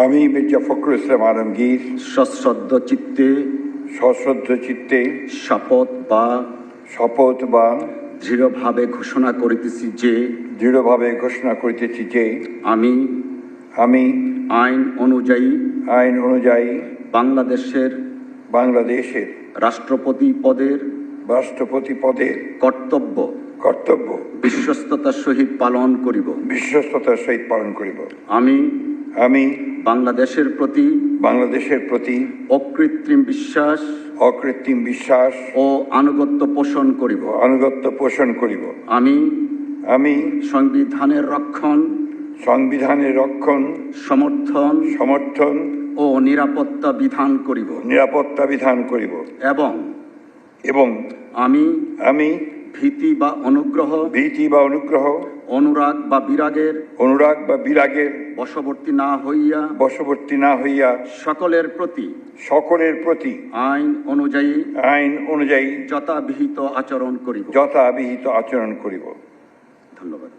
আমি মির্জা ফখরুল ইসলাম আলমগীর সশ্রদ্ধ চিত্তে শপথ বা দৃঢ়ভাবে ঘোষণা করিতেছি যে আমি আইন অনুযায়ী বাংলাদেশের রাষ্ট্রপতি পদের কর্তব্য বিশ্বস্ততার সহিত পালন করিব। আমি বাংলাদেশের প্রতি অকৃত্রিম বিশ্বাস ও আনুগত্য পোষণ করিব। আমি সংবিধানের রক্ষণ সমর্থন ও নিরাপত্তা বিধান করিব এবং আমি ভীতি বা অনুগ্রহ অনুরাগ বা বিরাগের বশবর্তী না হইয়া সকলের প্রতি আইন অনুযায়ী যথাবিহিত আচরণ করিব। ধন্যবাদ।